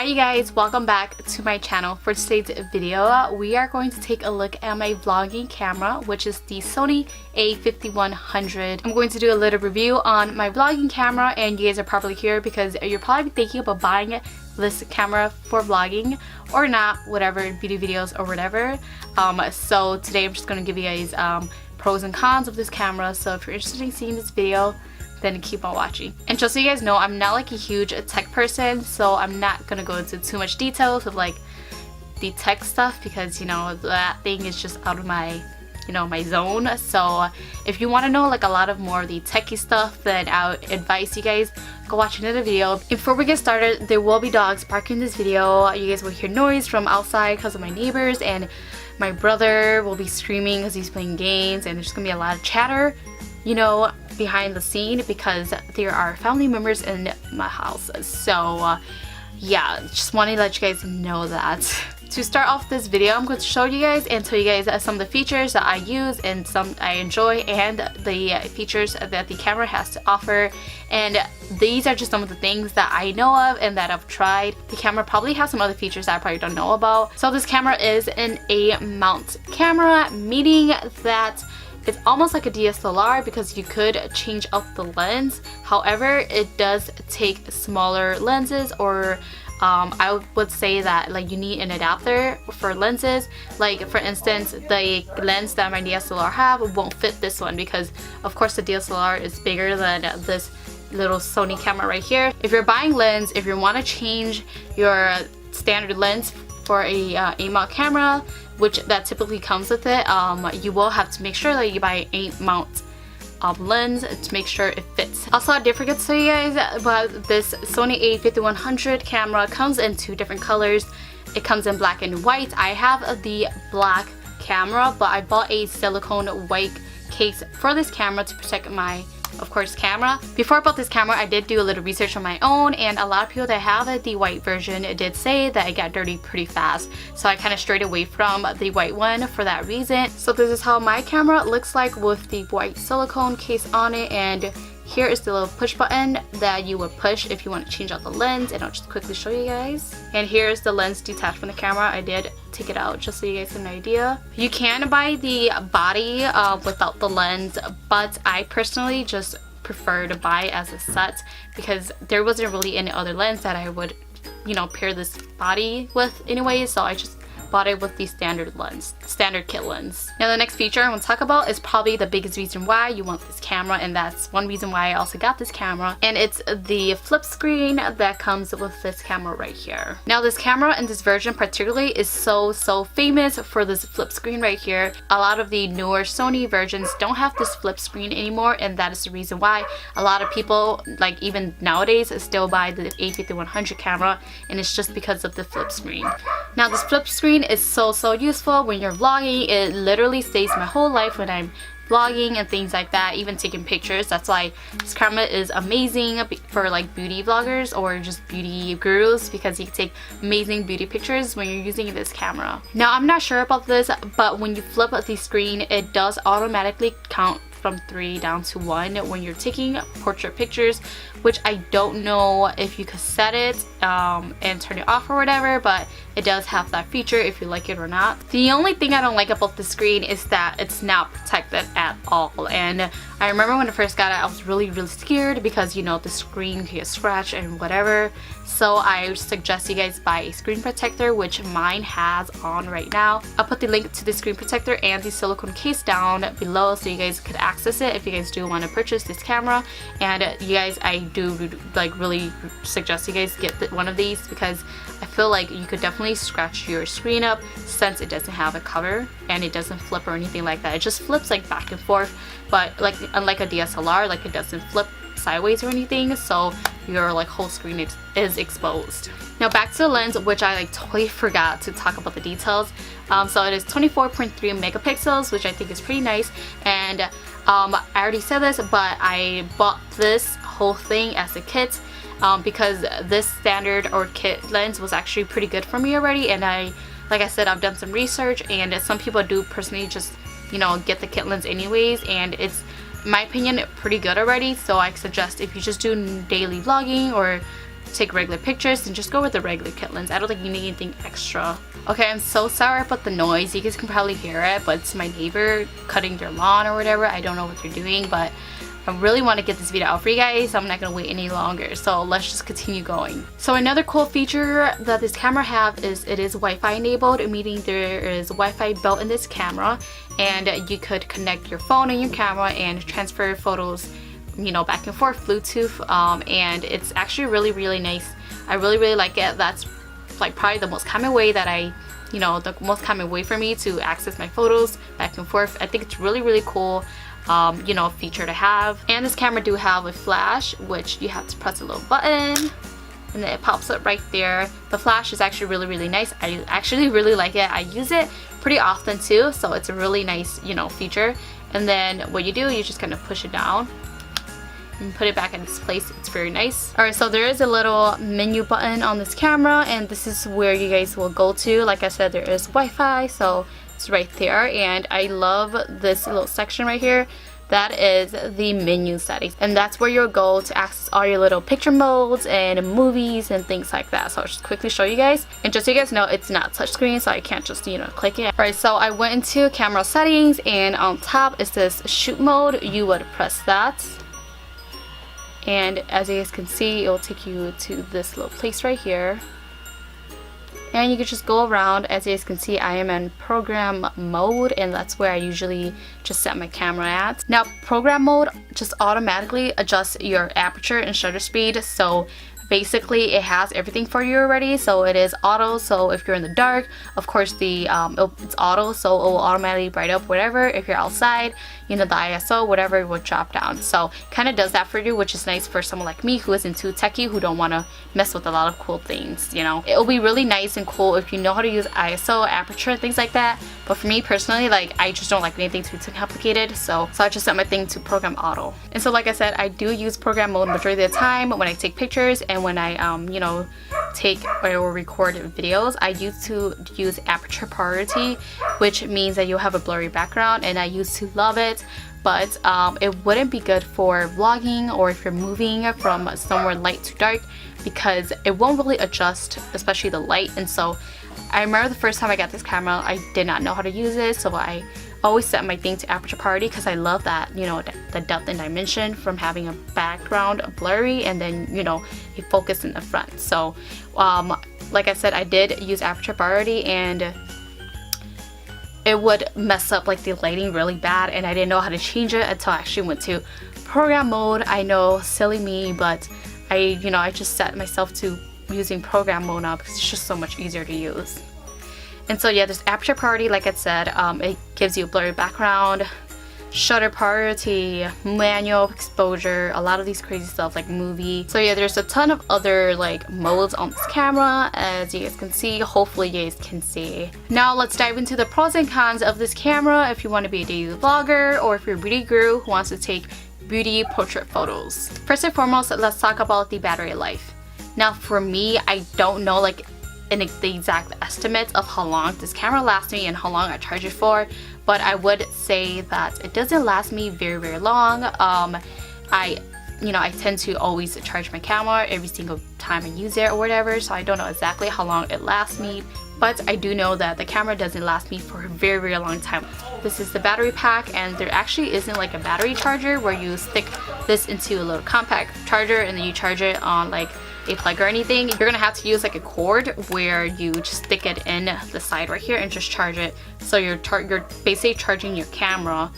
you guys, welcome back to my channel. For today's video, we are going to take a look at my vlogging camera, which is the Sony a5100. I'm going to do a little review on my vlogging camera, and you guys are probably here because you're probably thinking about buying this camera for vlogging or not, whatever, beauty videos or whatever. So today I'm just going to give you guys pros and cons of this camera. So if you're interested in seeing this video, then keep on watching. And just so you guys know, I'm not like a huge tech person, so I'm not gonna go into too much details of like the tech stuff because, you know, that thing is just out of my, you know, my zone. So if you want to know like a lot of more of the techie stuff, then I would advise you guys go watch another video. Before we get started, there will be dogs barking in this video. You guys will hear noise from outside because of my neighbors, and my brother will be screaming because he's playing games, and there's gonna be a lot of chatter, you know, behind the scene because there are family members in my house. So yeah, just wanted to let you guys know that. To start off this video, I'm going to show you guys and tell you guys some of the features that I use and some I enjoy, and the features that the camera has to offer. And these are just some of the things that I know of and that I've tried. The camera probably has some other features that I probably don't know about. So this camera is an A-mount camera, meaning that it's almost like a DSLR because you could change up the lens. However, it does take smaller lenses, or I would say that like you need an adapter for lenses. Like for instance, the lens that my DSLR have won't fit this one because of course the DSLR is bigger than this little Sony camera right here. If you're buying lens, if you want to change your standard lens for a A-mount camera, which that typically comes with it, you will have to make sure that you buy an A-mount lens to make sure it fits. Also, I did forget to tell you guys about this Sony a5100 camera. Comes in two different colors. It comes in black and white. I have the black camera, but I bought a silicone white case for this camera to protect my, of course, camera. Before I bought this camera, I did do a little research on my own, and a lot of people that have the white version did say that it got dirty pretty fast. So I kind of strayed away from the white one for that reason. So this is how my camera looks like with the white silicone case on it, and here is the little push button that you would push if you want to change out the lens, and I'll just quickly show you guys. And here's the lens detached from the camera. I did take it out just so you guys have an idea. You can buy the body without the lens, but I personally just prefer to buy it as a set because there wasn't really any other lens that I would, you know, pair this body with anyway, so I just bought it with the standard kit lens. Now the next feature I want to talk about is probably the biggest reason why you want this camera, and that's one reason why I also got this camera, and it's the flip screen that comes with this camera right here. Now this camera in this version particularly is so famous for this flip screen right here. A lot of the newer Sony versions don't have this flip screen anymore, and that is the reason why a lot of people, like even nowadays, still buy the a5100 camera, and it's just because of the flip screen. Now this flip screen is so useful when you're vlogging. It literally saves my whole life when I'm vlogging and things like that, even taking pictures. That's why this camera is amazing for like beauty vloggers or just beauty gurus, because you can take amazing beauty pictures when you're using this camera. Now I'm not sure about this, but when you flip the screen, it does automatically count from 3 down to 1 when you're taking portrait pictures, which I don't know if you could set it and turn it off or whatever, but it does have that feature if you like it or not. The only thing I don't like about the screen is that it's not protected at all, and I remember when I first got it I was really scared because, you know, the screen can get scratched and whatever. So I suggest you guys buy a screen protector, which mine has on right now. I'll put the link to the screen protector and the silicone case down below so you guys could access it if you guys do want to purchase this camera. And you guys, I do like really suggest you guys get one of these because I feel like you could definitely scratch your screen up since it doesn't have a cover and it doesn't flip or anything like that. It just flips like back and forth, but like unlike a DSLR, like it doesn't flip sideways or anything, so your like whole screen is exposed. Now back to the lens, which I like totally forgot to talk about the details. So it is 24.3 megapixels, which I think is pretty nice, and I already said this, but I bought this whole thing as a kit because this standard or kit lens was actually pretty good for me already, and like I said, I've done some research, and some people do personally just, you know, get the kit lens anyways, and it's, in my opinion, pretty good already. So I suggest if you just do daily vlogging or take regular pictures, then just go with the regular kit lens. I don't think you need anything extra. Okay, I'm so sorry about the noise. You guys can probably hear it, but it's my neighbor cutting their lawn or whatever. I don't know what they're doing, but I really want to get this video out for you guys, so I'm not going to wait any longer. So let's just continue going. So another cool feature that this camera have is it is Wi-Fi enabled, meaning there is Wi-Fi built in this camera, and you could connect your phone and your camera and transfer photos, you know, back and forth Bluetooth, and it's actually really nice. I really like it. That's like probably the most common way that the most common way for me to access my photos back and forth. I think it's really cool, you know, feature to have. And this camera do have a flash, which you have to press a little button and then it pops up right there. The flash is actually really nice. I actually really like it. I use it pretty often too, so it's a really nice, you know, feature. And then what you do, you just kind of push it down and put it back in its place. It's very nice. Alright, so there is a little menu button on this camera, and this is where you guys will go to. Like I said, there is Wi-Fi, so it's right there. And I love this little section right here. That is the menu settings, and that's where you'll go to access all your little picture modes and movies and things like that. So I'll just quickly show you guys, and just so you guys know, it's not touchscreen, so I can't just, you know, click it. Alright, so I went into camera settings, and on top it says shoot mode. You would press that, and as you guys can see, it will take you to this little place right here, and you can just go around. As you guys can see, I am in program mode, and that's where I usually just set my camera at. Now, program mode just automatically adjusts your aperture and shutter speed, so basically it has everything for you already. So it is auto, so if you're in the dark, of course it's auto, so it will automatically bright up whatever. If you're outside, you know, the ISO, whatever, will drop down. So kind of does that for you, which is nice for someone like me who isn't too techy, who don't want to mess with a lot of cool things, you know. It'll be really nice and cool if you know how to use ISO, aperture, things like that. But for me personally, like, I just don't like anything too complicated, so I just set my thing to program auto. And so like I said, I do use program mode majority of the time when I take pictures, and when I you know, take or record videos. I used to use aperture priority, which means that you'll have a blurry background, and I used to love it. But it wouldn't be good for vlogging or if you're moving from somewhere light to dark, because it won't really adjust, especially the light. And so I remember the first time I got this camera, I did not know how to use it, so I always set my thing to aperture priority, because I love that, you know, the depth and dimension from having a background blurry and then, you know, a focus in the front. So like I said, I did use aperture priority, and it would mess up like the lighting really bad, and I didn't know how to change it until I actually went to program mode. I know, silly me, but I just set myself to using program mode now because it's just so much easier to use. And so yeah, there's aperture priority, like I said, it gives you a blurry background, shutter priority, manual exposure, a lot of these crazy stuff like movie. So yeah, there's a ton of other like modes on this camera, as you guys can see. Hopefully you guys can see. Now let's dive into the pros and cons of this camera if you want to be a daily vlogger, or if you're a beauty guru who wants to take beauty portrait photos. First and foremost, let's talk about the battery life. Now for me, I don't know like the exact estimate of how long this camera lasts me and how long I charge it for, but I would say that it doesn't last me very long. I tend to always charge my camera every single time I use it or whatever, so I don't know exactly how long it lasts me, but I do know that the camera doesn't last me for a very long time. This is the battery pack, and there actually isn't like a battery charger where you stick this into a little compact charger and then you charge it on like a plug or anything. You're gonna have to use like a cord where you just stick it in the side right here and just charge it. So you're basically charging your camera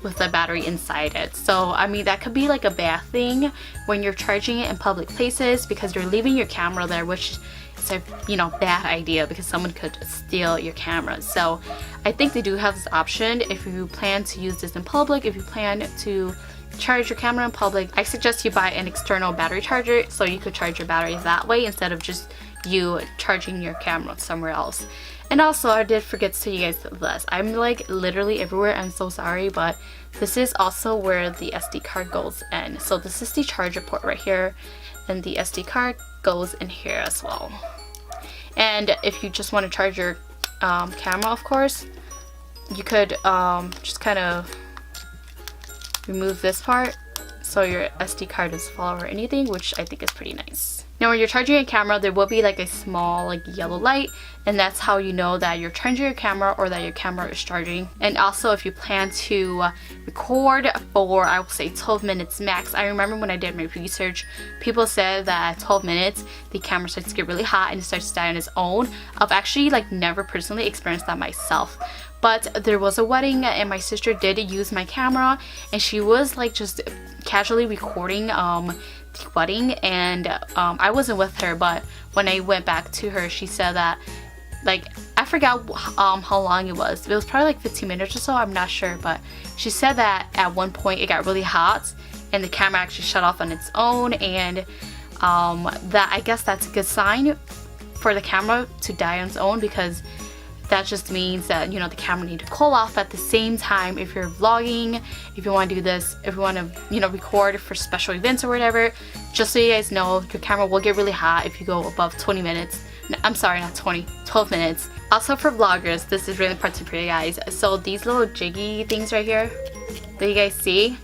with the battery inside it. So I mean, that could be like a bad thing when you're charging it in public places, because you're leaving your camera there, which is a bad idea because someone could steal your camera. So I think they do have this option if you plan to use this in public. If you plan to charge your camera in public, I suggest you buy an external battery charger so you could charge your batteries that way instead of just you charging your camera somewhere else. And also, I did forget to tell you guys this. I'm like literally everywhere, I'm so sorry, but this is also where the SD card goes in. So this is the charger port right here, and the SD card goes in here as well. And if you just want to charge your camera, of course, you could just kind of remove this part so your SD card doesn't fall or anything, which I think is pretty nice. Now when you're charging your camera, there will be like a small like yellow light, and that's how you know that you're charging your camera or that your camera is charging. And also if you plan to record for, I would say 12 minutes max. I remember when I did my research, people said that at 12 minutes the camera starts to get really hot and it starts to die on its own. I've actually like never personally experienced that myself. But there was a wedding and my sister did use my camera, and she was like just casually recording the wedding, and I wasn't with her, but when I went back to her, she said that, like, I forgot how long it was. It was probably like 15 minutes or so, I'm not sure, but she said that at one point it got really hot and the camera actually shut off on its own, and that I guess that's a good sign for the camera to die on its own, because that just means that, you know, the camera need to cool off at the same time. If you're vlogging, if you want to do this, if you want to, you know, record for special events or whatever, just so you guys know, your camera will get really hot if you go above 20 minutes. I'm sorry, not 20, 12 minutes. Also for vloggers, this is really important for you guys. So these little jiggy things right here that you guys see,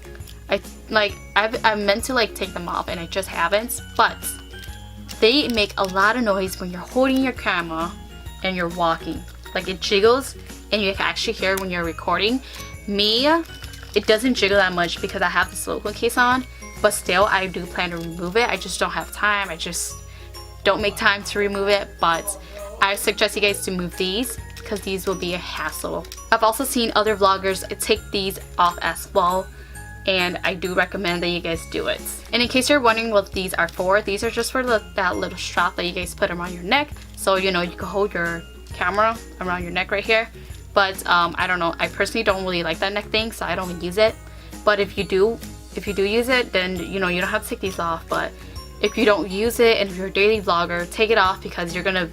I meant to like take them off and I just haven't, but they make a lot of noise when you're holding your camera and you're walking. Like it jiggles and you can actually hear when you're recording. Me, it doesn't jiggle that much because I have the silicone case on, but still I do plan to remove it. I just don't have time. I just don't make time to remove it, but I suggest you guys to move these because these will be a hassle. I've also seen other vloggers take these off as well, and I do recommend that you guys do it. And in case you're wondering what these are for, these are just for that little strap that you guys put around your neck, so you know you can hold your camera around your neck right here. But I don't know, I personally don't really like that neck thing, so I don't use it. But if you do use it, then you know you don't have to take these off. But if you don't use it and if you're a daily vlogger, take it off because you're gonna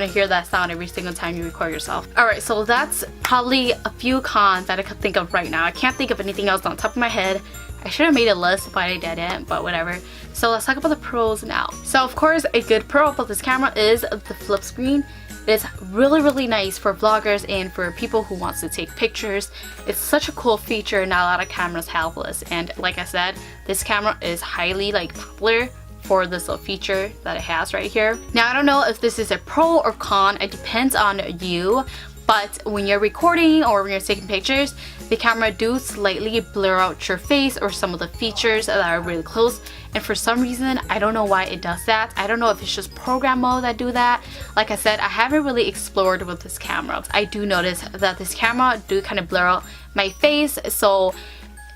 hear that sound every single time you record yourself. Alright, so that's probably a few cons that I could think of right now. I can't think of anything else on top of my head. I should have made a list, but I didn't, but whatever. So let's talk about the pros now. So of course, a good pro about this camera is the flip screen. It's really, really nice for vloggers and for people who wants to take pictures. It's such a cool feature, not a lot of cameras have this. And like I said, this camera is highly popular for this little feature that it has right here. Now I don't know if this is a pro or con, it depends on you. But when you're recording or when you're taking pictures, the camera do slightly blur out your face or some of the features that are really close. And for some reason, I don't know why it does that. I don't know if it's just program mode that do that. Like I said, I haven't really explored with this camera. I do notice that this camera do kind of blur out my face. So,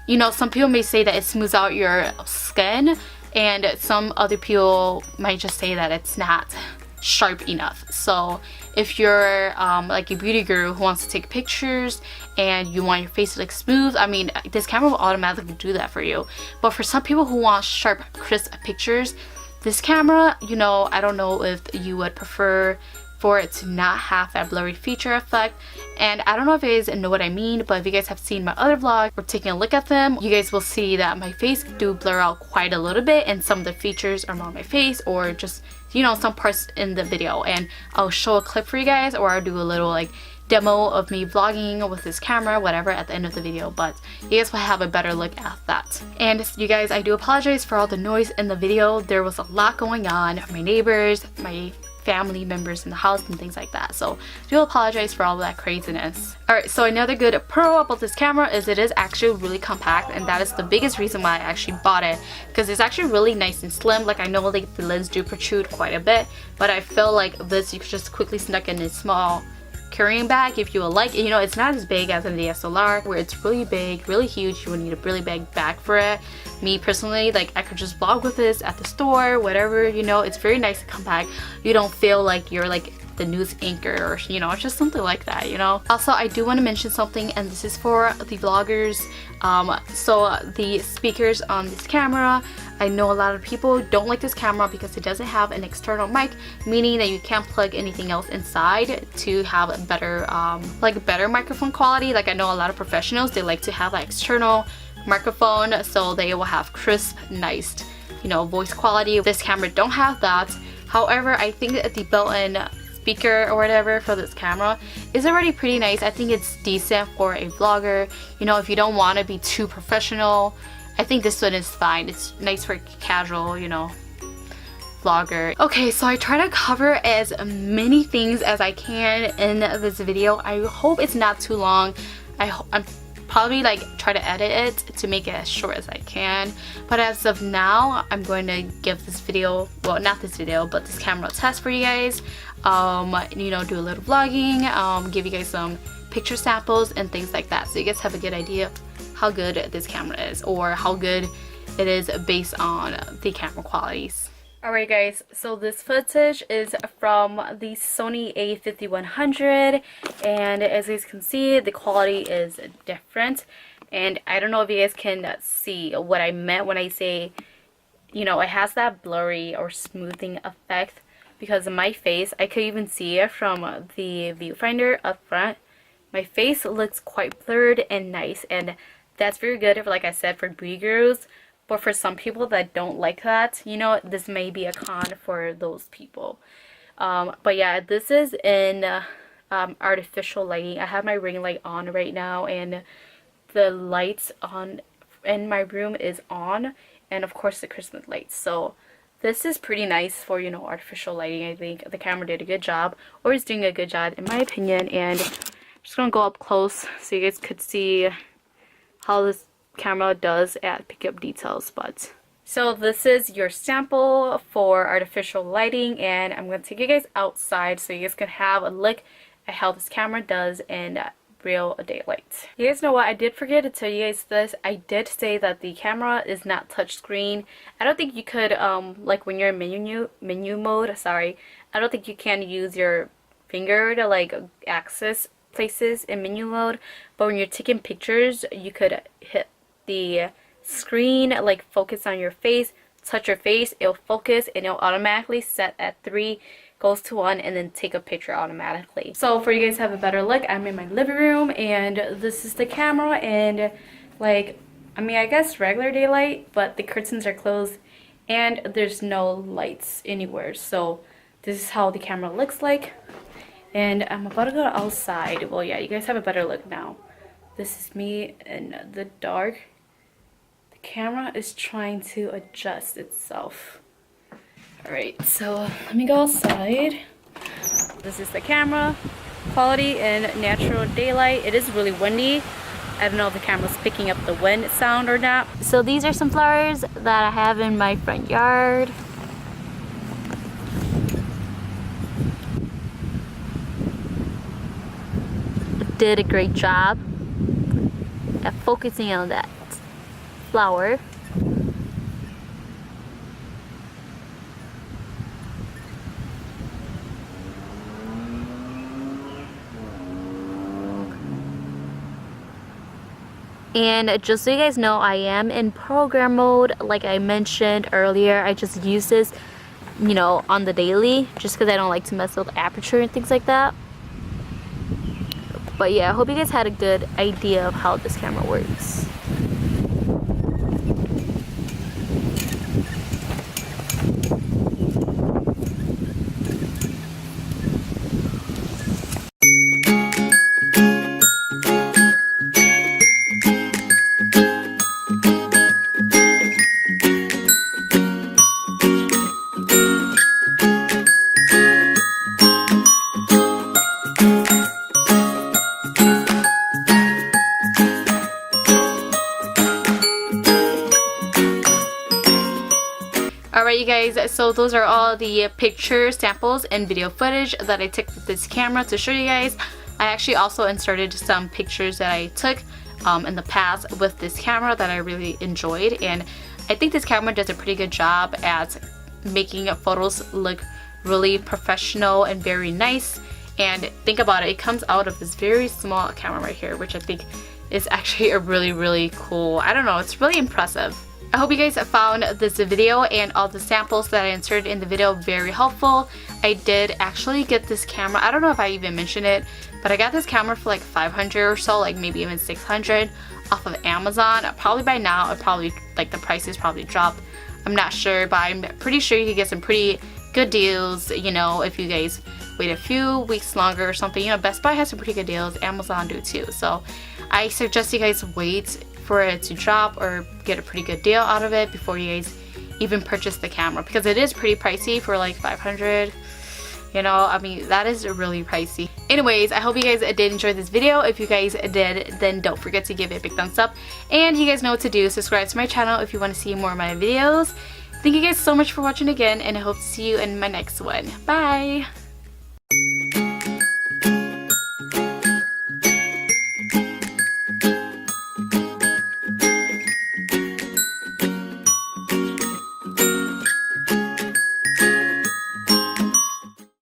you know, some people may say that it smooths out your skin, and some other people might just say that it's not sharp enough. So if you're like a beauty guru who wants to take pictures and you want your face to look smooth, I mean, this camera will automatically do that for you. But for some people who want sharp, crisp pictures, this camera, you know, I don't know if you would prefer for it to not have that blurry feature effect. And I don't know if you guys know what I mean, but if you guys have seen my other vlog or taking a look at them, you guys will see that my face do blur out quite a little bit, and some of the features around my face or just, you know, some parts in the video. And I'll show a clip for you guys, or I'll do a little like demo of me vlogging with this camera, whatever, at the end of the video, but you guys will have a better look at that. And you guys, I do apologize for all the noise in the video. There was a lot going on, my neighbors, my family members in the house and things like that, so I do apologize for all that craziness. Alright, so another good pro about this camera is it is actually really compact, and that is the biggest reason why I actually bought it, because it's actually really nice and slim. Like, I know like the lens do protrude quite a bit, but I feel like this you could just quickly snuck in a small carrying bag if you would like it. You know, it's not as big as a DSLR where it's really big, really huge. You would need a really big bag for it. Me personally, like, I could just vlog with this at the store, whatever, you know. It's very nice and compact. You don't feel like you're like the news anchor or, you know, just something like that, you know. Also, I do want to mention something, and this is for the vloggers. So the speakers on this camera, I know a lot of people don't like this camera because it doesn't have an external mic, meaning that you can't plug anything else inside to have a better better microphone quality. Like, I know a lot of professionals, they like to have an external microphone so they will have crisp, nice, you know, voice quality. This camera don't have that. However, I think that the built-in speaker or whatever for this camera is already pretty nice. I think it's decent for a vlogger. You know, if you don't want to be too professional, I think this one is fine. It's nice for casual, you know, vlogger. Okay, so I try to cover as many things as I can in this video. I hope it's not too long. I'm probably like try to edit it to make it as short as I can, but as of now I'm going to give this video, well, not this video, but this camera a test for you guys. You know, do a little vlogging, give you guys some picture samples and things like that, so you guys have a good idea of how good this camera is, or how good it is based on the camera qualities. Alright guys, so this footage is from the Sony a5100, and as you guys can see, the quality is different. And I don't know if you guys can see what I meant when I say, you know, it has that blurry or smoothing effect, because my face, I could even see it from the viewfinder up front. My face looks quite blurred and nice, and that's very good, like I said, for beauty gurus. But for some people that don't like that, you know, this may be a con for those people. But yeah, this is in artificial lighting. I have my ring light on right now, and the lights on in my room is on, and of course the Christmas lights. So this is pretty nice for, you know, artificial lighting. I think the camera did a good job, or is doing a good job in my opinion. And I'm just gonna go up close so you guys could see how this camera does at pick up details. But so this is your sample for artificial lighting, and I'm going to take you guys outside so you guys can have a look at how this camera does in real daylight. You guys know what, I did forget to tell you guys this. I did say that the camera is not touchscreen. I don't think you could like when you're in menu mode, sorry, I don't think you can use your finger to like access places in menu mode, but when you're taking pictures you could hit the screen, like focus on your face, touch your face, it'll focus, and it'll automatically set at 3, goes to 1, and then take a picture automatically. So for you guys to have a better look, I'm in my living room, and this is the camera, and like, I mean, I guess regular daylight, but the curtains are closed and there's no lights anywhere. So this is how the camera looks like, and I'm about to go outside. Well, yeah, you guys have a better look now. This is me in the dark. Camera is trying to adjust itself. Alright, so let me go outside. This is the camera quality in natural daylight. It is really windy. I don't know if the camera's picking up the wind sound or not. So these are some flowers that I have in my front yard. Did a great job at focusing on that flower. And just so you guys know, I am in program mode. Like I mentioned earlier, I just use this, you know, on the daily, just because I don't like to mess with aperture and things like that. But yeah, I hope you guys had a good idea of how this camera works. Alright you guys, so those are all the picture samples and video footage that I took with this camera to show you guys. I actually also inserted some pictures that I took in the past with this camera that I really enjoyed, and I think this camera does a pretty good job at making photos look really professional and very nice. And think about it, it comes out of this very small camera right here, which I think is actually a really cool, I don't know, it's really impressive. I hope you guys found this video and all the samples that I inserted in the video very helpful. I did actually get this camera, I don't know if I even mentioned it, but I got this camera for like $500 or so, like maybe even $600 off of Amazon. Probably by now, like the prices probably dropped. I'm not sure, but I'm pretty sure you could get some pretty good deals, you know, if you guys wait a few weeks longer or something. You know, Best Buy has some pretty good deals, Amazon do too. So I suggest you guys wait for it to drop or get a pretty good deal out of it before you guys even purchase the camera, because it is pretty pricey for like $500. You know, I mean, that is really pricey. Anyways, I hope you guys did enjoy this video. If you guys did, then don't forget to give it a big thumbs up. And you guys know what to do. Subscribe to my channel if you want to see more of my videos. Thank you guys so much for watching again, and I hope to see you in my next one. Bye!